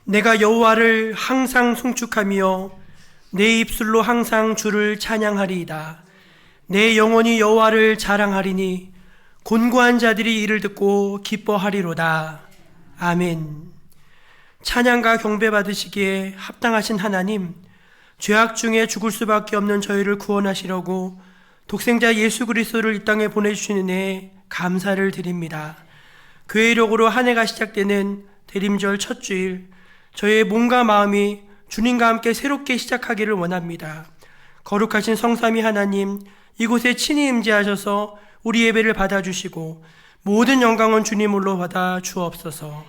내가 여호와를 항상 송축하며 내 입술로 항상 주를 찬양하리이다. 내 영혼이 여호와를 자랑하리니 곤고한 자들이 이를 듣고 기뻐하리로다. 아멘. 찬양과 경배 받으시기에 합당하신 하나님, 죄악 중에 죽을 수밖에 없는 저희를 구원하시려고 독생자 예수 그리스도를 이 땅에 보내주신 은혜에 감사를 드립니다. 그의 이력으로 한 해가 시작되는 대림절 첫 주일, 저의 몸과 마음이 주님과 함께 새롭게 시작하기를 원합니다. 거룩하신 성삼위 하나님, 이곳에 친히 임재하셔서 우리 예배를 받아주시고 모든 영광은 주님으로 받아 주옵소서.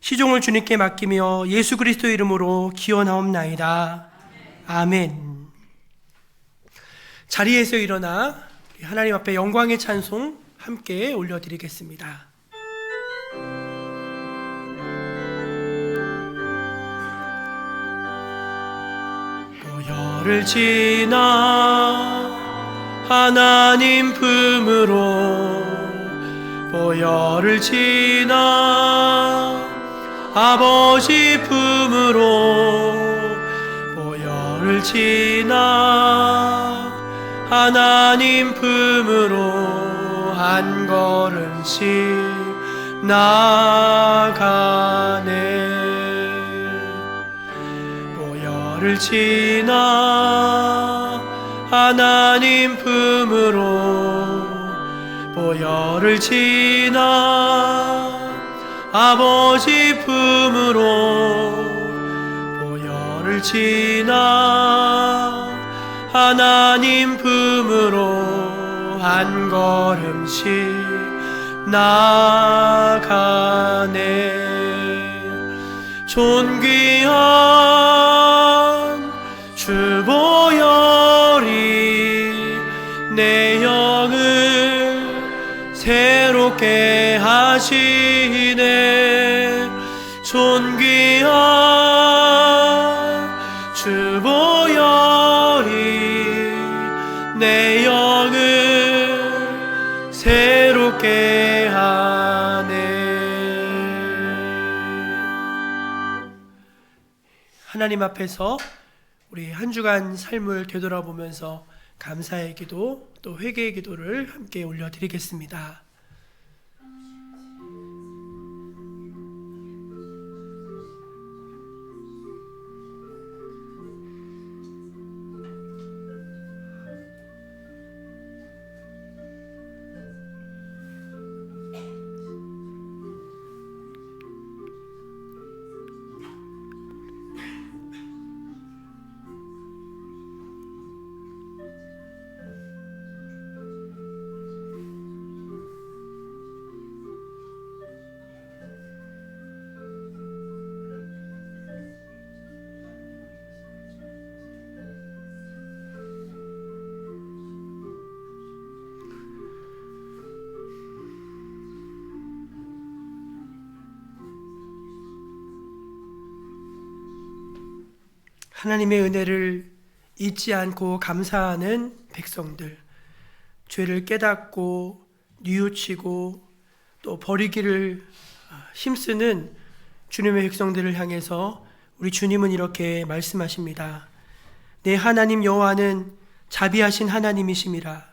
시종을 주님께 맡기며 예수 그리스도 이름으로 기원하옵나이다. 아멘. 자리에서 일어나 하나님 앞에 영광의 찬송 함께 올려드리겠습니다. 보혈을 지나 하나님 품으로, 보혈을 지나 아버지 품으로, 보혈을 지나 하나님 품으로 한 걸음씩 나아가네. 보혈을 지나 하나님 품으로, 보혈을 지나 아버지 품으로, 보혈을 지나 하나님 품으로 한 걸음씩 나아가네. 존귀한 주 보혈이 내 영을 새롭게 하시네. 존귀한 주 보혈이 내 영을 새롭게 하네. 하나님 앞에서 우리 한 주간 삶을 되돌아보면서 감사의 기도 또 회개의 기도를 함께 올려드리겠습니다. 하나님의 은혜를 잊지 않고 감사하는 백성들, 죄를 깨닫고 뉘우치고 또 버리기를 힘쓰는 주님의 백성들을 향해서 우리 주님은 이렇게 말씀하십니다. 내 하나님 여호와는 자비하신 하나님이심이라.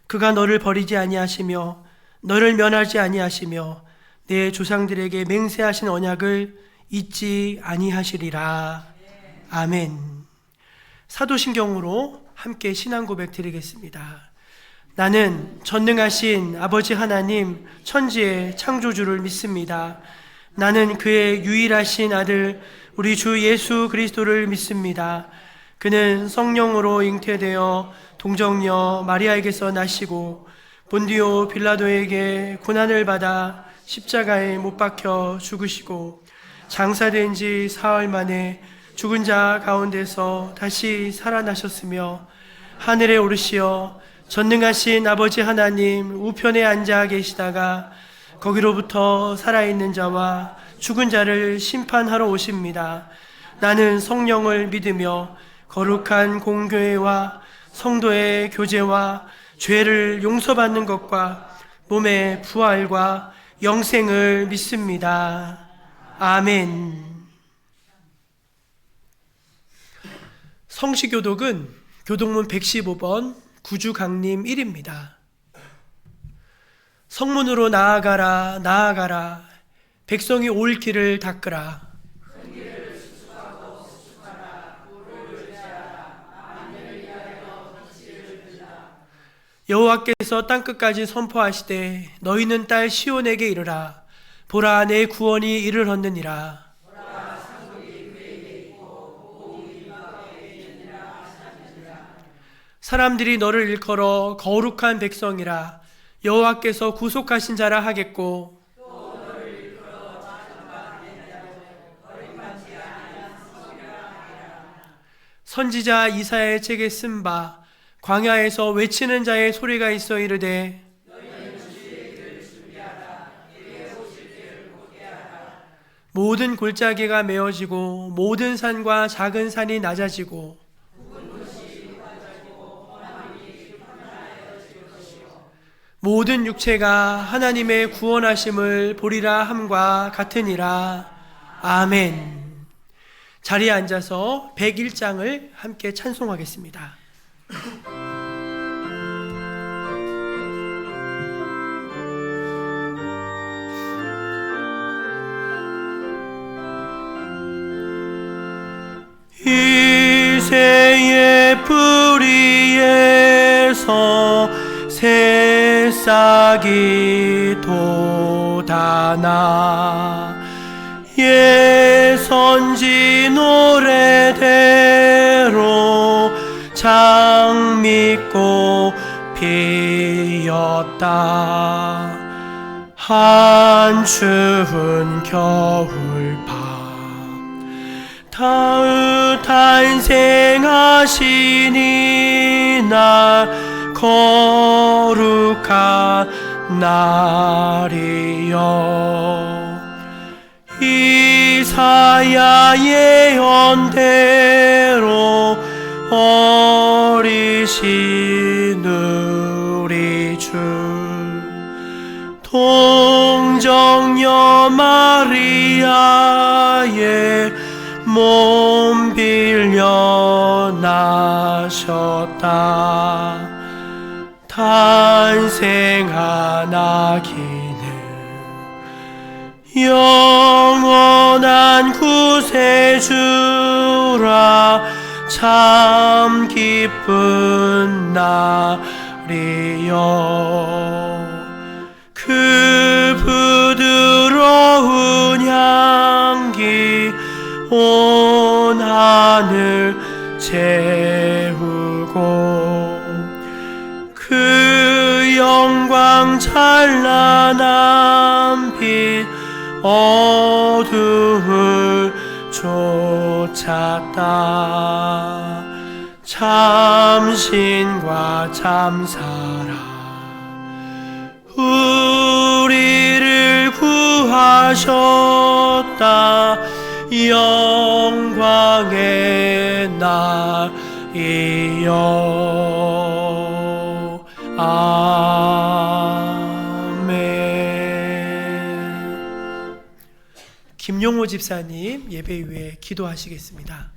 그가 너를 버리지 아니하시며 너를 면하지 아니하시며 내 조상들에게 맹세하신 언약을 잊지 아니하시리라. 아멘. 사도신경으로 함께 신앙 고백 드리겠습니다. 나는 전능하신 아버지 하나님 천지의 창조주를 믿습니다. 나는 그의 유일하신 아들 우리 주 예수 그리스도를 믿습니다. 그는 성령으로 잉태되어 동정녀 마리아에게서 나시고 본디오 빌라도에게 고난을 받아 십자가에 못 박혀 죽으시고 장사된 지 사흘 만에 죽은 자 가운데서 다시 살아나셨으며 하늘에 오르시어 전능하신 아버지 하나님 우편에 앉아 계시다가 거기로부터 살아있는 자와 죽은 자를 심판하러 오십니다. 나는 성령을 믿으며 거룩한 공교회와 성도의 교제와 죄를 용서받는 것과 몸의 부활과 영생을 믿습니다. 아멘. 성시교독은 교독문 115번 구주강림 1입니다. 성문으로 나아가라 나아가라 백성이 올 길을 닦으라. 여호와께서 땅끝까지 선포하시되 너희는 딸 시온에게 이르라. 보라 내 구원이 이를 얻느니라. 사람들이 너를 일컬어 거룩한 백성이라 여호와께서 구속하신 자라 하겠고, 선지자 이사야의 책에 쓴 바 광야에서 외치는 자의 소리가 있어 이르되 모든 골짜기가 메어지고 모든 산과 작은 산이 낮아지고 모든 육체가 하나님의 구원하심을 보리라 함과 같으니라. 아멘. 자리에 앉아서 101장을 함께 찬송하겠습니다. 이새의 뿌리에서 새싹이 돋아나 예선지 노래대로 장미꽃 피었다. 한 추운 겨울밤 다윗 탄생하시니 날 거룩한 날이여. 이사야 예언대로 어리신 우리 주 동정녀 마리아의 몸 빌려 나셨다. 탄생한 아기는 영원한 구세주라. 참 기쁜 날이여. 그 부드러운 향기 온 하늘 채우고 그 영광 찬란한 빛 어둠을 쫓았다. 참신과 참사랑 우리를 구하셨다. 영광의 날이여. 아멘. 김용호 집사님 예배 위에 기도하시겠습니다.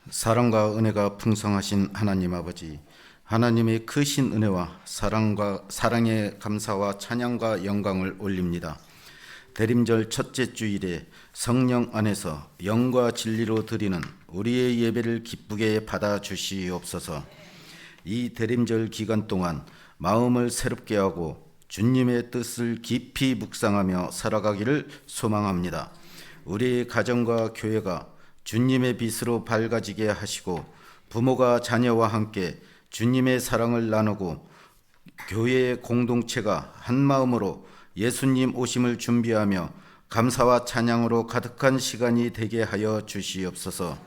사랑과 은혜가 풍성하신 하나님 아버지, 하나님의 크신 은혜와 사랑의 감사와 찬양과 영광을 올립니다. 대림절 첫째 주일에 성령 안에서 영과 진리로 드리는 우리의 예배를 기쁘게 받아 주시옵소서. 이 대림절 기간 동안 마음을 새롭게 하고 주님의 뜻을 깊이 묵상하며 살아가기를 소망합니다. 우리의 가정과 교회가 주님의 빛으로 밝아지게 하시고 부모가 자녀와 함께 주님의 사랑을 나누고 교회의 공동체가 한마음으로 예수님 오심을 준비하며 감사와 찬양으로 가득한 시간이 되게 하여 주시옵소서.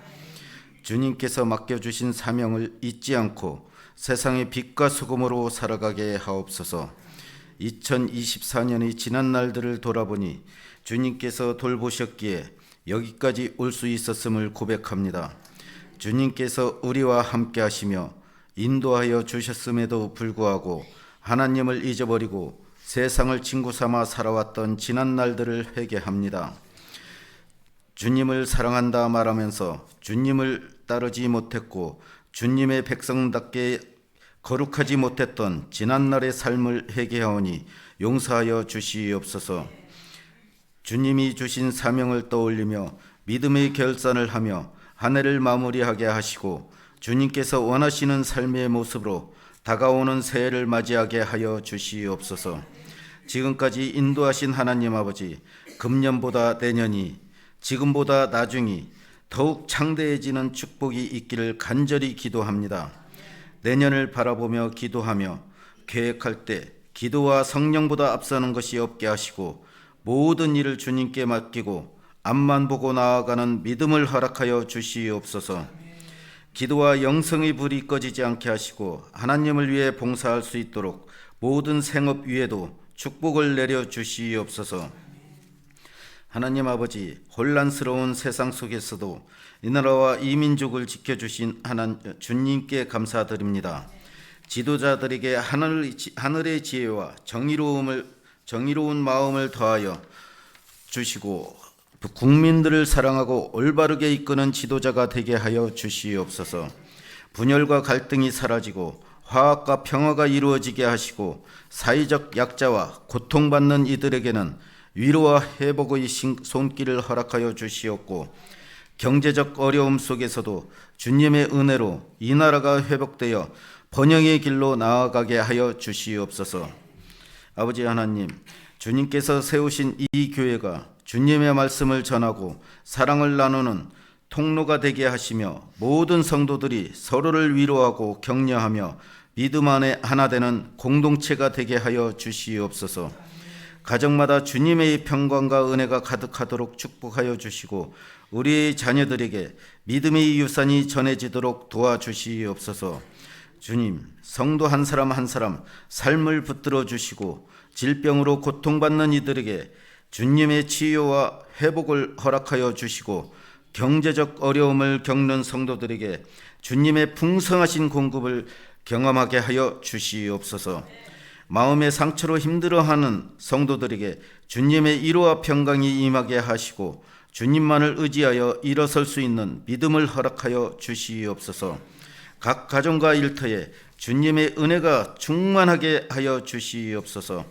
주님께서 맡겨주신 사명을 잊지 않고 세상의 빛과 소금으로 살아가게 하옵소서. 2024년의 지난 날들을 돌아보니 주님께서 돌보셨기에 여기까지 올 수 있었음을 고백합니다. 주님께서 우리와 함께 하시며 인도하여 주셨음에도 불구하고 하나님을 잊어버리고 세상을 친구 삼아 살아왔던 지난 날들을 회개합니다. 주님을 사랑한다 말하면서 주님을 따르지 못했고 주님의 백성답게 거룩하지 못했던 지난날의 삶을 회개하오니 용서하여 주시옵소서. 주님이 주신 사명을 떠올리며 믿음의 결산을 하며 한 해를 마무리하게 하시고 주님께서 원하시는 삶의 모습으로 다가오는 새해를 맞이하게 하여 주시옵소서. 지금까지 인도하신 하나님 아버지, 금년보다 내년이, 지금보다 나중이 더욱 창대해지는 축복이 있기를 간절히 기도합니다. 내년을 바라보며 기도하며 계획할 때 기도와 성령보다 앞서는 것이 없게 하시고 모든 일을 주님께 맡기고 앞만 보고 나아가는 믿음을 허락하여 주시옵소서. 기도와 영성의 불이 꺼지지 않게 하시고 하나님을 위해 봉사할 수 있도록 모든 생업 위에도 축복을 내려 주시옵소서. 하나님 아버지, 혼란스러운 세상 속에서도 이 나라와 이 민족을 지켜주신 주님께 감사드립니다. 지도자들에게 하늘의 지혜와 정의로운 마음을 더하여 주시고 국민들을 사랑하고 올바르게 이끄는 지도자가 되게 하여 주시옵소서. 분열과 갈등이 사라지고 화합과 평화가 이루어지게 하시고 사회적 약자와 고통받는 이들에게는 위로와 회복의 손길을 허락하여 주시옵고 경제적 어려움 속에서도 주님의 은혜로 이 나라가 회복되어 번영의 길로 나아가게 하여 주시옵소서. 아버지 하나님, 주님께서 세우신 이 교회가 주님의 말씀을 전하고 사랑을 나누는 통로가 되게 하시며 모든 성도들이 서로를 위로하고 격려하며 믿음 안에 하나 되는 공동체가 되게 하여 주시옵소서. 가정마다 주님의 평강과 은혜가 가득하도록 축복하여 주시고 우리의 자녀들에게 믿음의 유산이 전해지도록 도와주시옵소서. 주님, 성도 한 사람 한 사람 삶을 붙들어 주시고 질병으로 고통받는 이들에게 주님의 치유와 회복을 허락하여 주시고 경제적 어려움을 겪는 성도들에게 주님의 풍성하신 공급을 경험하게 하여 주시옵소서. 마음의 상처로 힘들어하는 성도들에게 주님의 위로와 평강이 임하게 하시고 주님만을 의지하여 일어설 수 있는 믿음을 허락하여 주시옵소서. 각 가정과 일터에 주님의 은혜가 충만하게 하여 주시옵소서.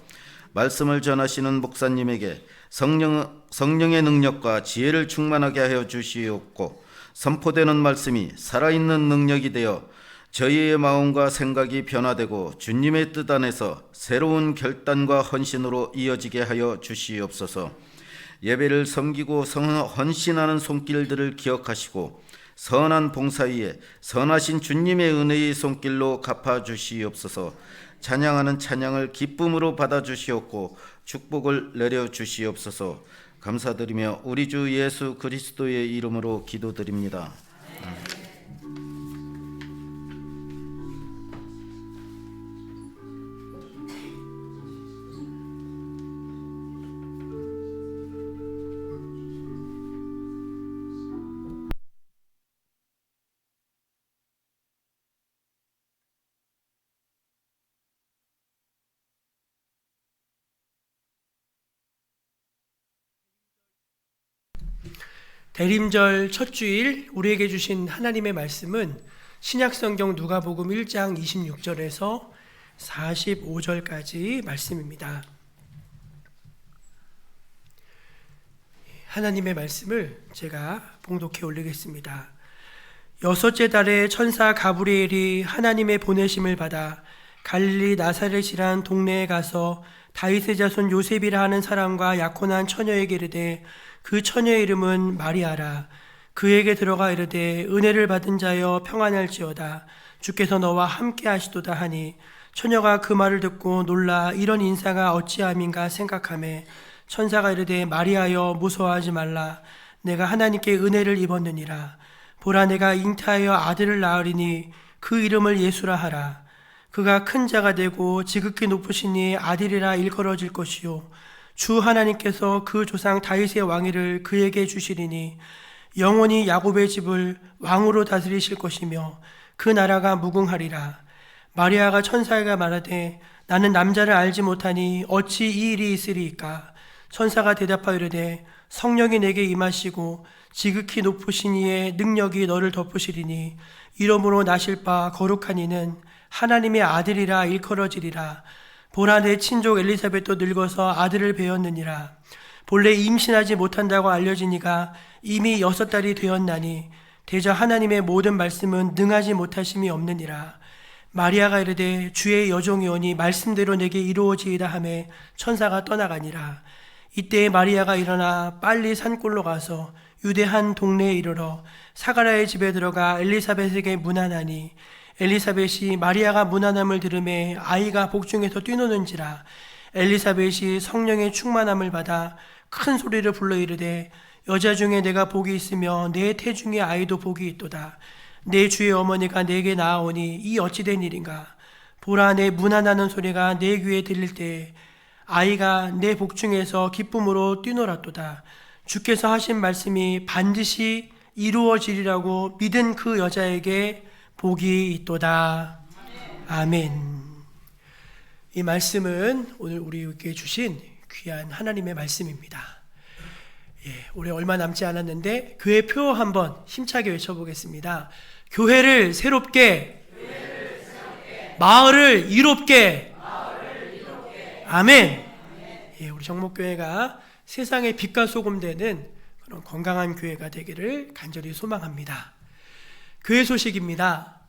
말씀을 전하시는 목사님에게 성령의 능력과 지혜를 충만하게 하여 주시옵고 선포되는 말씀이 살아있는 능력이 되어 저희의 마음과 생각이 변화되고 주님의 뜻 안에서 새로운 결단과 헌신으로 이어지게 하여 주시옵소서. 예배를 섬기고 헌신하는 손길들을 기억하시고 선한 봉사 위에 선하신 주님의 은혜의 손길로 갚아주시옵소서. 찬양하는 찬양을 기쁨으로 받아주시옵고 축복을 내려주시옵소서. 감사드리며 우리 주 예수 그리스도의 이름으로 기도드립니다. 대림절 첫 주일 우리에게 주신 하나님의 말씀은 신약성경 누가복음 1장 26절에서 45절까지 말씀입니다. 하나님의 말씀을 제가 봉독해 올리겠습니다. 여섯째 달에 천사 가브리엘이 하나님의 보내심을 받아 갈릴리 나사렛이란 동네에 가서 다윗의 자손 요셉이라 하는 사람과 약혼한 처녀에게 이르되 그 처녀의 이름은 마리아라. 그에게 들어가 이르되 은혜를 받은 자여 평안할지어다. 주께서 너와 함께 하시도다 하니 처녀가 그 말을 듣고 놀라 이런 인사가 어찌함인가 생각하매 천사가 이르되 마리아여 무서워하지 말라. 내가 하나님께 은혜를 입었느니라. 보라 내가 잉태하여 아들을 낳으리니 그 이름을 예수라 하라. 그가 큰 자가 되고 지극히 높으시니 아들이라 일컬어질 것이요 주 하나님께서 그 조상 다윗의 왕위를 그에게 주시리니 영원히 야곱의 집을 왕으로 다스리실 것이며 그 나라가 무궁하리라. 마리아가 천사에게 말하되 나는 남자를 알지 못하니 어찌 이 일이 있으리이까. 천사가 대답하여 이르되 성령이 내게 임하시고 지극히 높으신 이의 능력이 너를 덮으시리니 이러므로 나실 바 거룩한 이는 하나님의 아들이라 일컬어지리라. 보라, 내 친족 엘리사벳도 늙어서 아들을 배었느니라. 본래 임신하지 못한다고 알려지니가 이미 6달이 되었나니 대저 하나님의 모든 말씀은 능하지 못하심이 없느니라. 마리아가 이르되 주의 여종이오니 말씀대로 내게 이루어지이다 하매 천사가 떠나가니라. 이때 마리아가 일어나 빨리 산골로 가서 유대 한 동네에 이르러 사가랴의 집에 들어가 엘리사벳에게 문안하니 엘리사벳이 마리아가 문안함을 들으매 아이가 복중에서 뛰노는지라. 엘리사벳이 성령의 충만함을 받아 큰 소리를 불러 이르되 여자 중에 내가 복이 있으며 내 태중에 아이도 복이 있도다. 내 주의 어머니가 내게 나아오니 이 어찌된 일인가. 보라, 내 문안하는 소리가 내 귀에 들릴 때에 아이가 내 복중에서 기쁨으로 뛰놀았도다. 주께서 하신 말씀이 반드시 이루어지리라고 믿은 그 여자에게 복이 있도다. 아멘. 이 말씀은 오늘 우리에게 주신 귀한 하나님의 말씀입니다. 올해 얼마 남지 않았는데 교회 표 한번 힘차게 외쳐보겠습니다. 교회를 새롭게, 마을을 이롭게. 아멘. 우리 정목교회가 세상의 빛과 소금 되는 그런 건강한 교회가 되기를 간절히 소망합니다. 교회 소식입니다.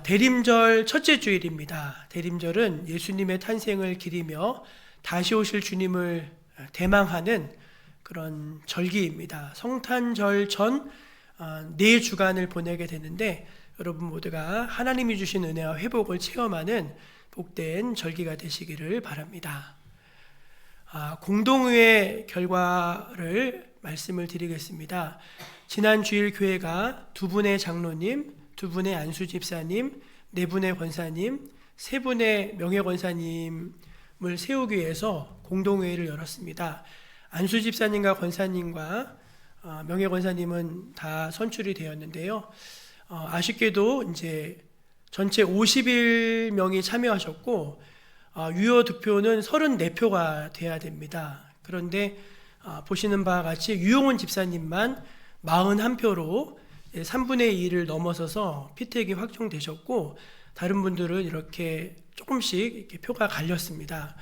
대림절 첫째 주일입니다. 대림절은 예수님의 탄생을 기리며 다시 오실 주님을 대망하는 그런 절기입니다. 성탄절 전 4주간을 보내게 되는데 여러분 모두가 하나님이 주신 은혜와 회복을 체험하는 복된 절기가 되시기를 바랍니다. 공동의회 결과를 말씀을 드리겠습니다. 지난 주일 교회가 2분의 장로님, 2분의 안수집사님, 4분의 권사님, 3분의 명예권사님을 세우기 위해서 공동회의를 열었습니다. 안수집사님과 권사님과 명예권사님은 다 선출이 되었는데요. 아쉽게도 이제 전체 51명이 참여하셨고 유효 득표는 34표가 돼야 됩니다. 그런데 보시는 바와 같이 유용훈 집사님만 41표로 3분의 2를 넘어서서 피택이 확정되셨고 다른 분들은 이렇게 조금씩 이렇게 표가 갈렸습니다.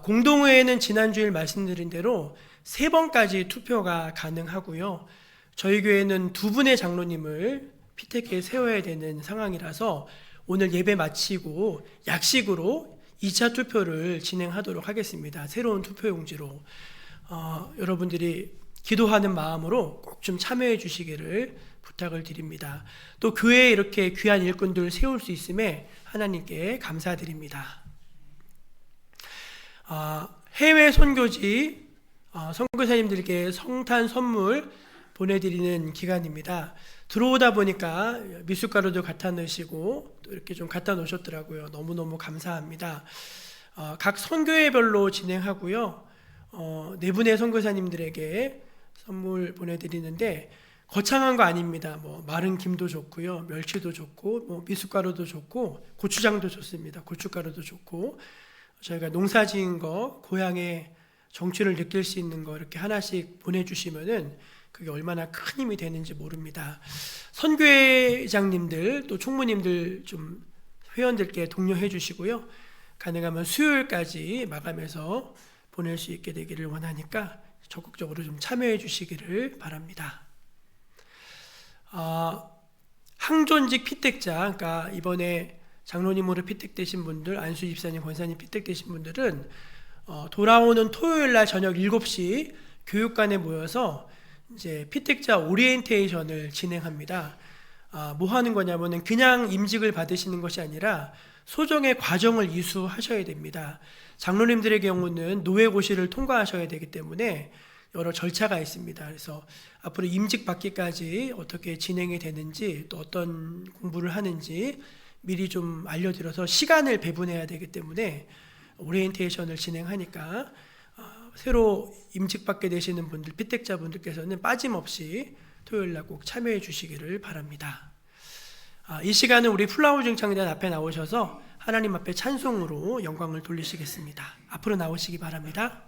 공동회에는 지난주일 말씀드린 대로 3번까지 투표가 가능하고요. 저희 교회는 2분의 장로님을 피택에 세워야 되는 상황이라서 오늘 예배 마치고 약식으로 2차 투표를 진행하도록 하겠습니다. 새로운 투표용지로 여러분들이 기도하는 마음으로 꼭 좀 참여해 주시기를 부탁을 드립니다. 또 교회에 이렇게 귀한 일꾼들 세울 수 있음에 하나님께 감사드립니다. 해외 선교지 선교사님들께 성탄 선물 보내드리는 기간입니다. 들어오다 보니까 미숫가루도 갖다 넣으시고 또 이렇게 좀 갖다 놓으셨더라고요. 너무너무 감사합니다. 각 선교회별로 진행하고요. 4분의 선교사님들에게 선물 보내드리는데 거창한 거 아닙니다. 마른 김도 좋고요, 멸치도 좋고, 미숫가루도 좋고, 고추장도 좋습니다. 고춧가루도 좋고, 저희가 농사지은 거, 고향의 정취를 느낄 수 있는 거 이렇게 하나씩 보내주시면은 그게 얼마나 큰 힘이 되는지 모릅니다. 선교회장님들 또 총무님들 좀 회원들께 독려해 주시고요. 가능하면 수요일까지 마감해서 보낼 수 있게 되기를 원하니까 적극적으로 좀 참여해 주시기를 바랍니다. 항존직 피택자, 그러니까 이번에 장로님으로 피택되신 분들, 안수집사님, 권사님 피택되신 분들은 돌아오는 토요일 날 저녁 7시 교육관에 모여서 이제 피택자 오리엔테이션을 진행합니다. 뭐 하는 거냐면은 그냥 임직을 받으시는 것이 아니라 소정의 과정을 이수하셔야 됩니다. 장로님들의 경우는 노회고시를 통과하셔야 되기 때문에 여러 절차가 있습니다. 그래서 앞으로 임직 받기까지 어떻게 진행이 되는지 또 어떤 공부를 하는지 미리 좀 알려드려서 시간을 배분해야 되기 때문에 오리엔테이션을 진행하니까 새로 임직받게 되시는 분들, 피택자분들께서는 빠짐없이 토요일 날 꼭 참여해 주시기를 바랍니다. 이 시간은 우리 플라워 중창단 앞에 나오셔서 하나님 앞에 찬송으로 영광을 돌리시겠습니다. 앞으로 나오시기 바랍니다.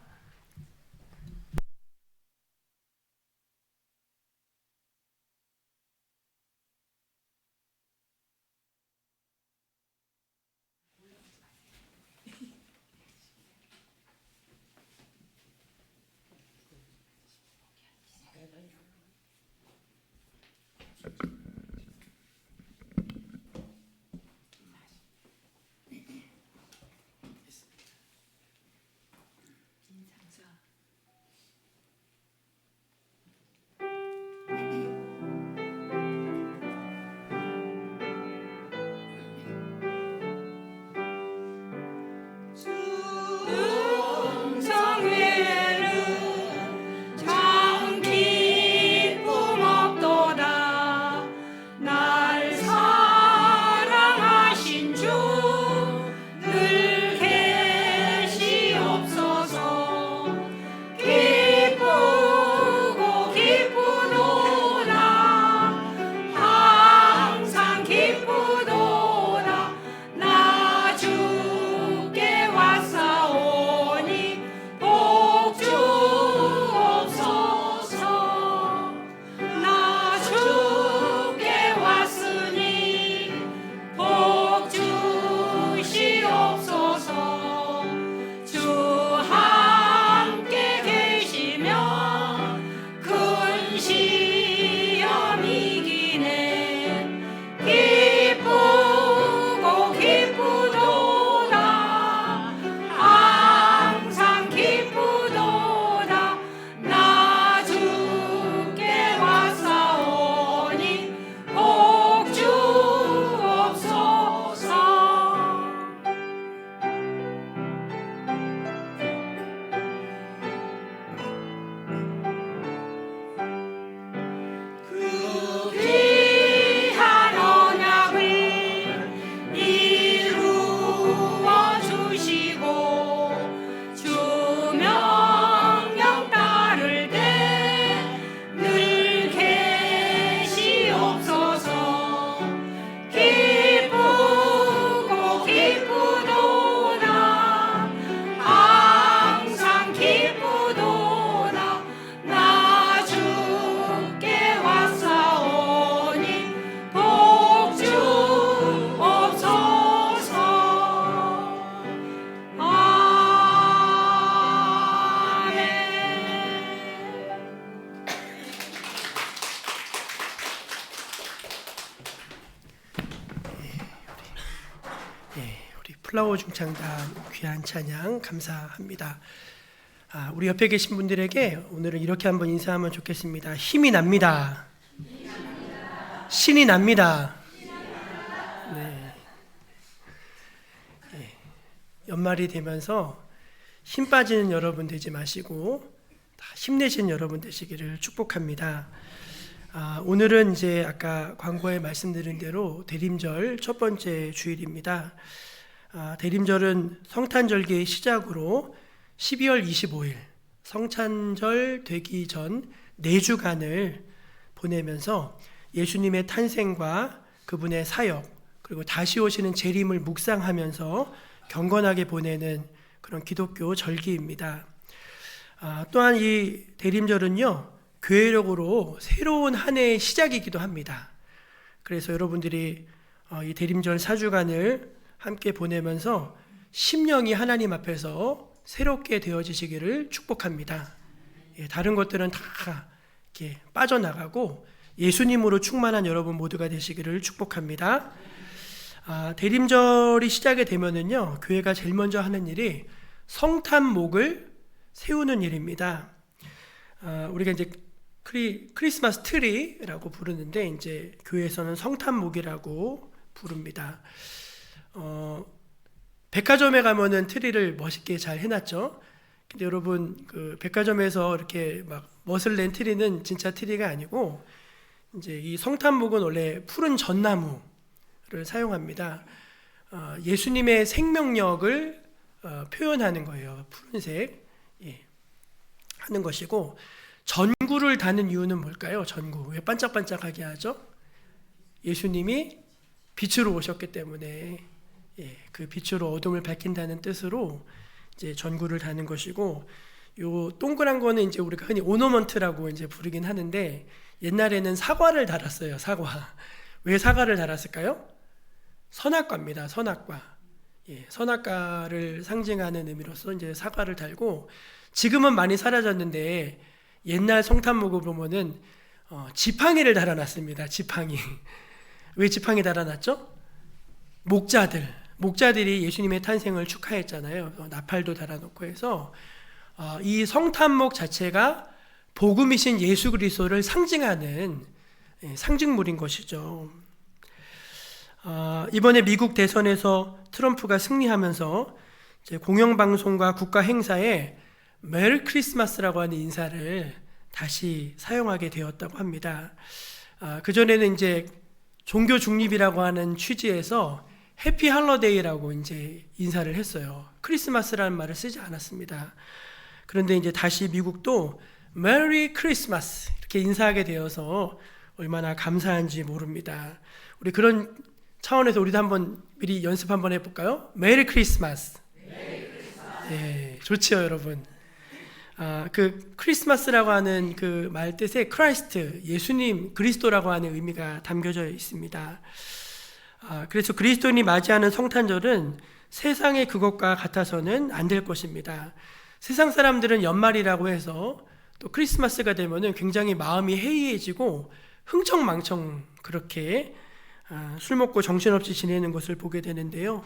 플라워 중창단 귀한 찬양 감사합니다. 우리 옆에 계신 분들에게 오늘은 이렇게 한번 인사하면 좋겠습니다. 힘이 납니다. 신이 납니다. 네. 연말이 되면서 힘 빠지는 여러분 되지 마시고 다 힘내시는 여러분 되시기를 축복합니다. 오늘은 이제 아까 광고에 말씀드린 대로 대림절 첫 번째 주일입니다. 대림절은 성탄절기의 시작으로 12월 25일 성탄절 되기 전 4주간을 보내면서 예수님의 탄생과 그분의 사역 그리고 다시 오시는 재림을 묵상하면서 경건하게 보내는 그런 기독교 절기입니다. 또한 이 대림절은요 교회력으로 새로운 한 해의 시작이기도 합니다. 그래서 여러분들이 이 대림절 4주간을 함께 보내면서 심령이 하나님 앞에서 새롭게 되어지시기를 축복합니다. 다른 것들은 다 이렇게 빠져나가고 예수님으로 충만한 여러분 모두가 되시기를 축복합니다. 대림절이 시작이 되면은요 교회가 제일 먼저 하는 일이 성탄목을 세우는 일입니다. 우리가 이제 크리스마스 트리라고 부르는데 이제 교회에서는 성탄목이라고 부릅니다. 백화점에 가면은 트리를 멋있게 잘 해놨죠. 근데 여러분 그 백화점에서 이렇게 막 멋을 낸 트리는 진짜 트리가 아니고 이제 이 성탄목은 원래 푸른 전나무를 사용합니다. 예수님의 생명력을 표현하는 거예요. 푸른색 하는 것이고 전구를 다는 이유는 뭘까요? 전구 왜 반짝반짝하게 하죠? 예수님이 빛으로 오셨기 때문에 그 빛으로 어둠을 밝힌다는 뜻으로 이제 전구를 다는 것이고, 요 동그란 거는 이제 우리가 흔히 오너먼트라고 이제 부르긴 하는데, 옛날에는 사과를 달았어요. 사과. 왜 사과를 달았을까요? 선악과입니다. 선악과. 선악과를 상징하는 의미로서 이제 사과를 달고, 지금은 많이 사라졌는데 옛날 성탄목을 보면은 지팡이를 달아놨습니다. 지팡이. 왜 지팡이 달아놨죠? 목자들이 예수님의 탄생을 축하했잖아요. 나팔도 달아놓고 해서 이 성탄목 자체가 복음이신 예수 그리스도를 상징하는 상징물인 것이죠. 이번에 미국 대선에서 트럼프가 승리하면서 이제 공영방송과 국가 행사에 메리 크리스마스라고 하는 인사를 다시 사용하게 되었다고 합니다. 그전에는 이제 종교 중립이라고 하는 취지에서 해피 할러데이라고 이제 인사를 했어요. 크리스마스라는 말을 쓰지 않았습니다. 그런데 이제 다시 미국도 메리 크리스마스 이렇게 인사하게 되어서 얼마나 감사한지 모릅니다. 우리 그런 차원에서 우리도 한번 미리 연습 한번 해볼까요? 메리 크리스마스. 예, 좋지요, 여러분. 그 크리스마스라고 하는 그 말 뜻에 크라이스트, 예수님, 그리스도라고 하는 의미가 담겨져 있습니다. 그래서 그리스도인이 맞이하는 성탄절은 세상의 그것과 같아서는 안 될 것입니다. 세상 사람들은 연말이라고 해서 또 크리스마스가 되면은 굉장히 마음이 해이해지고 흥청망청 그렇게 술 먹고 정신없이 지내는 것을 보게 되는데요.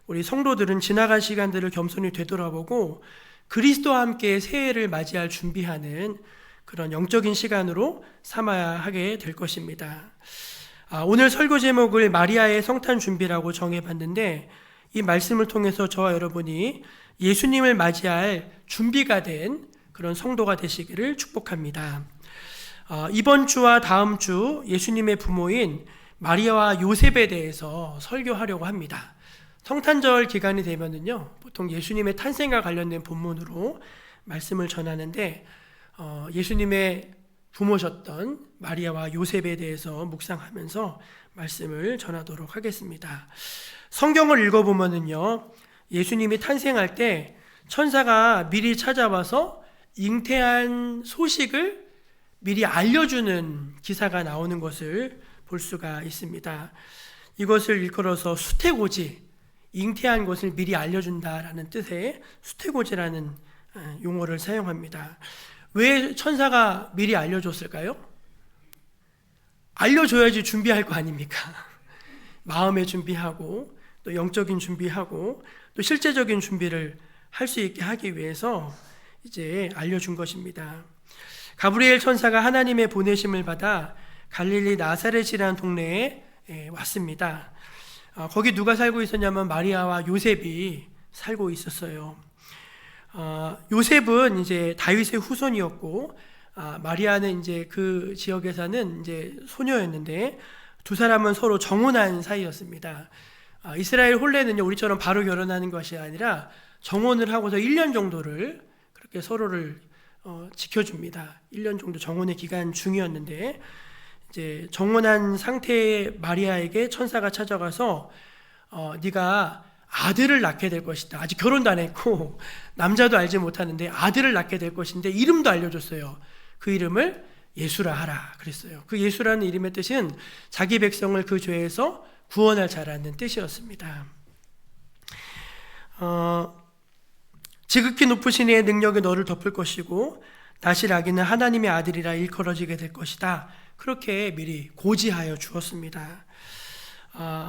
우리 성도들은 지나간 시간들을 겸손히 되돌아보고 그리스도와 함께 새해를 맞이할 준비하는 그런 영적인 시간으로 삼아야 하게 될 것입니다. 오늘 설교 제목을 마리아의 성탄 준비라고 정해봤는데, 이 말씀을 통해서 저와 여러분이 예수님을 맞이할 준비가 된 그런 성도가 되시기를 축복합니다. 이번 주와 다음 주 예수님의 부모인 마리아와 요셉에 대해서 설교하려고 합니다. 성탄절 기간이 되면은요, 보통 예수님의 탄생과 관련된 본문으로 말씀을 전하는데, 예수님의 부모셨던 마리아와 요셉에 대해서 묵상하면서 말씀을 전하도록 하겠습니다. 성경을 읽어보면은요, 예수님이 탄생할 때 천사가 미리 찾아와서 잉태한 소식을 미리 알려주는 기사가 나오는 것을 볼 수가 있습니다. 이것을 일컬어서 수태고지, 잉태한 것을 미리 알려준다라는 뜻의 수태고지라는 용어를 사용합니다. 왜 천사가 미리 알려줬을까요? 알려줘야지 준비할 거 아닙니까? 마음의 준비하고 또 영적인 준비하고 또 실제적인 준비를 할 수 있게 하기 위해서 이제 알려준 것입니다. 가브리엘 천사가 하나님의 보내심을 받아 갈릴리 나사렛이라는 동네에 왔습니다. 거기 누가 살고 있었냐면 마리아와 요셉이 살고 있었어요. 요셉은 이제 다윗의 후손이었고, 마리아는 이제 그 지역에 사는 이제 소녀였는데, 두 사람은 서로 정혼한 사이였습니다. 이스라엘 혼례는요, 우리처럼 바로 결혼하는 것이 아니라 정혼을 하고서 1년 정도를 그렇게 서로를 지켜줍니다. 1년 정도 정혼의 기간 중이었는데, 이제 정혼한 상태의 마리아에게 천사가 찾아가서 네가 아들을 낳게 될 것이다. 아직 결혼도 안 했고 남자도 알지 못하는데 아들을 낳게 될 것인데 이름도 알려줬어요. 그 이름을 예수라 하라 그랬어요. 그 예수라는 이름의 뜻은 자기 백성을 그 죄에서 구원할 자라는 뜻이었습니다. 지극히 높으신 이의 능력이 너를 덮을 것이고 다시 나기는 하나님의 아들이라 일컬어지게 될 것이다. 그렇게 미리 고지하여 주었습니다.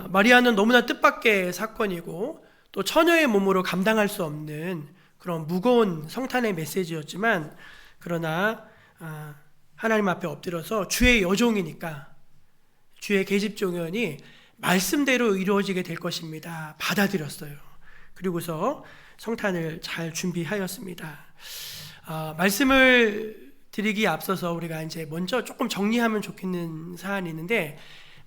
마리아는 너무나 뜻밖의 사건이고 또 처녀의 몸으로 감당할 수 없는 그런 무거운 성탄의 메시지였지만, 그러나 하나님 앞에 엎드려서 주의 여종이니까 주의 계집종이니 말씀대로 이루어지게 될 것입니다. 받아들였어요. 그리고서 성탄을 잘 준비하였습니다. 말씀을 드리기에 앞서서 우리가 이제 먼저 조금 정리하면 좋겠는 사안이 있는데,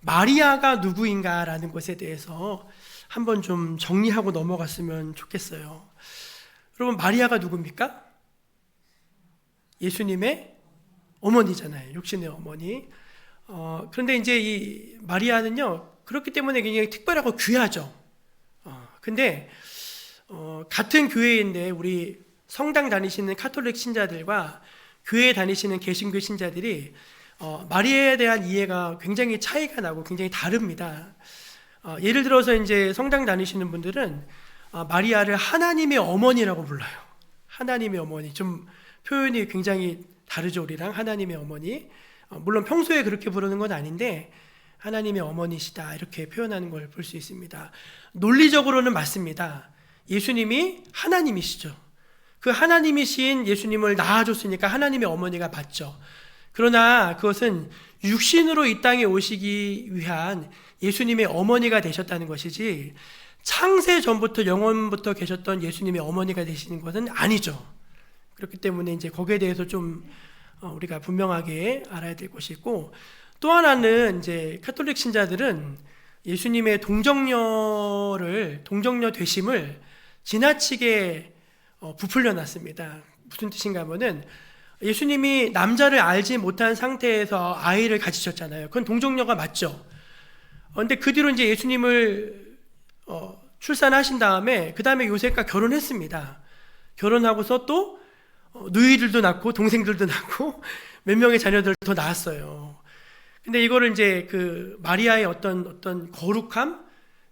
마리아가 누구인가라는 것에 대해서 한번 좀 정리하고 넘어갔으면 좋겠어요. 여러분, 마리아가 누굽니까? 예수님의 어머니잖아요. 육신의 어머니. 그런데 이제 이 마리아는요, 그렇기 때문에 굉장히 특별하고 귀하죠. 근데 같은 교회인데 우리 성당 다니시는 카톨릭 신자들과 교회 다니시는 개신교 신자들이 마리아에 대한 이해가 굉장히 차이가 나고 굉장히 다릅니다. 예를 들어서 이제 성당 다니시는 분들은 마리아를 하나님의 어머니라고 불러요. 하나님의 어머니. 좀 표현이 굉장히 다르죠, 우리랑. 하나님의 어머니. 물론 평소에 그렇게 부르는 건 아닌데 하나님의 어머니시다 이렇게 표현하는 걸 볼 수 있습니다. 논리적으로는 맞습니다. 예수님이 하나님이시죠. 그 하나님이신 예수님을 낳아줬으니까 하나님의 어머니가 맞죠. 그러나 그것은 육신으로 이 땅에 오시기 위한 예수님의 어머니가 되셨다는 것이지 창세 전부터 영원부터 계셨던 예수님의 어머니가 되시는 것은 아니죠. 그렇기 때문에 이제 거기에 대해서 좀 우리가 분명하게 알아야 될 것이 있고, 또 하나는 이제 카톨릭 신자들은 예수님의 동정녀 되심을 지나치게 부풀려 놨습니다. 무슨 뜻인가 하면은 예수님이 남자를 알지 못한 상태에서 아이를 가지셨잖아요. 그건 동정녀가 맞죠. 근데 그 뒤로 이제 예수님을 출산하신 다음에 그 다음에 요셉과 결혼했습니다. 결혼하고서 또 누이들도 낳고 동생들도 낳고 몇 명의 자녀들을 더 낳았어요. 근데 이거를 이제 그 마리아의 어떤 거룩함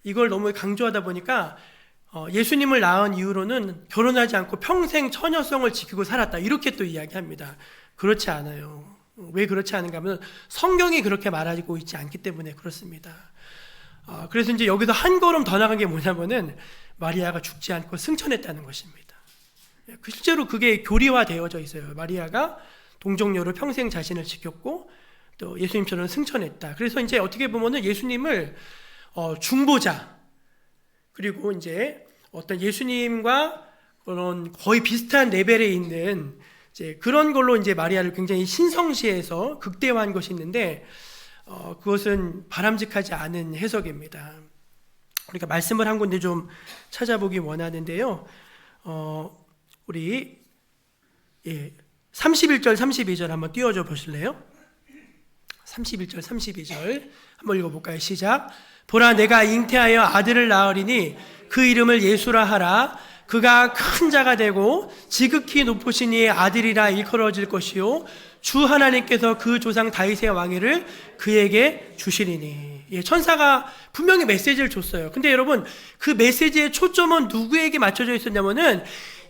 이걸 너무 강조하다 보니까 예수님을 낳은 이후로는 결혼하지 않고 평생 처녀성을 지키고 살았다 이렇게 또 이야기합니다. 그렇지 않아요. 왜 그렇지 않은가 하면 성경이 그렇게 말하고 있지 않기 때문에 그렇습니다. 그래서 이제 여기서 한 걸음 더 나간 게 뭐냐면은 마리아가 죽지 않고 승천했다는 것입니다. 실제로 그게 교리화되어져 있어요. 마리아가 동정녀로 평생 자신을 지켰고 또 예수님처럼 승천했다. 그래서 이제 어떻게 보면은 예수님을 중보자, 그리고 이제 어떤 예수님과 그런 거의 비슷한 레벨에 있는 이제 그런 걸로 이제 마리아를 굉장히 신성시해서 극대화한 것이 있는데 그것은 바람직하지 않은 해석입니다. 우리가 말씀을 한 군데 좀 찾아보기 원하는데요. 우리 31절 32절 한번 띄워줘 보실래요? 31절 32절 한번 읽어볼까요? 시작. 보라, 내가 잉태하여 아들을 낳으리니 그 이름을 예수라 하라. 그가 큰 자가 되고 지극히 높으신 이의 아들이라 일컬어질 것이요 주 하나님께서 그 조상 다윗의 왕위를 그에게 주시리니. 천사가 분명히 메시지를 줬어요. 근데 여러분, 그 메시지의 초점은 누구에게 맞춰져 있었냐면은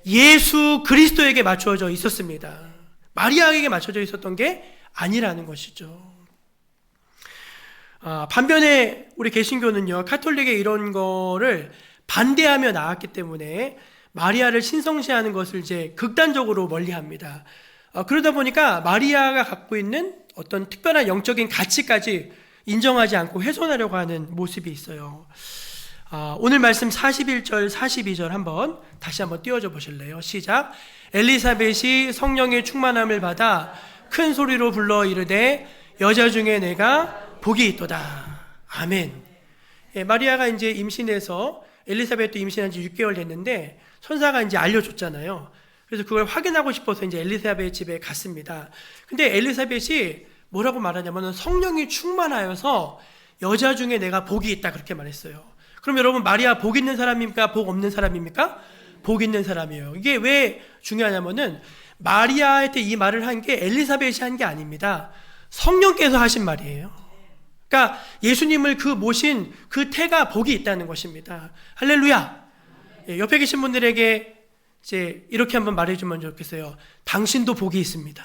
예수 그리스도에게 맞춰져 있었습니다. 마리아에게 맞춰져 있었던 게 아니라는 것이죠. 반면에 우리 개신교는요, 카톨릭의 이런 거를 반대하며 나왔기 때문에 마리아를 신성시하는 것을 이제 극단적으로 멀리합니다. 그러다 보니까 마리아가 갖고 있는 어떤 특별한 영적인 가치까지 인정하지 않고 훼손하려고 하는 모습이 있어요. 오늘 말씀 41절 42절 다시 한번 띄워줘 보실래요? 시작. 엘리사벳이 성령의 충만함을 받아 큰 소리로 불러 이르되 여자 중에 내가 복이 있도다. 아멘. 마리아가 이제 임신해서 엘리사벳도 임신한 지 6개월 됐는데 천사가 이제 알려줬잖아요. 그래서 그걸 확인하고 싶어서 이제 엘리사벳 집에 갔습니다. 근데 엘리사벳이 뭐라고 말하냐면 성령이 충만하여서 여자 중에 내가 복이 있다 그렇게 말했어요. 그럼 여러분, 마리아 복 있는 사람입니까? 복 없는 사람입니까? 복 있는 사람이에요. 이게 왜 중요하냐면은 마리아한테 이 말을 한 게 엘리사벳이 한 게 아닙니다. 성령께서 하신 말이에요. 그러니까 예수님을 모신 그 태가 복이 있다는 것입니다. 할렐루야. 옆에 계신 분들에게 이제 이렇게 한번 말해주면 좋겠어요. 당신도 복이 있습니다.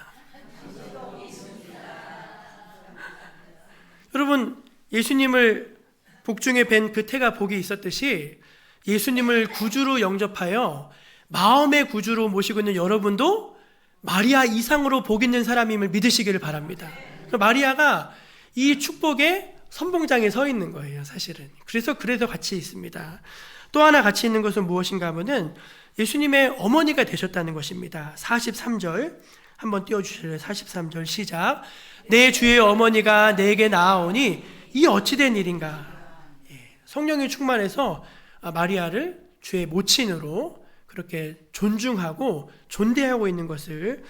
여러분, 예수님을 복중에 뵌 그 태가 복이 있었듯이 예수님을 구주로 영접하여 마음의 구주로 모시고 있는 여러분도 마리아 이상으로 복 있는 사람임을 믿으시기를 바랍니다. 마리아가 이 축복의 선봉장에 서 있는 거예요, 사실은. 그래서 같이 있습니다. 또 하나 같이 있는 것은 무엇인가 하면은 예수님의 어머니가 되셨다는 것입니다. 43절 한번 띄워주실래요? 43절 시작. 내 주의 어머니가 내게 나아오니 이 어찌된 일인가. 성령이 충만해서 마리아를 주의 모친으로 그렇게 존중하고 존대하고 있는 것을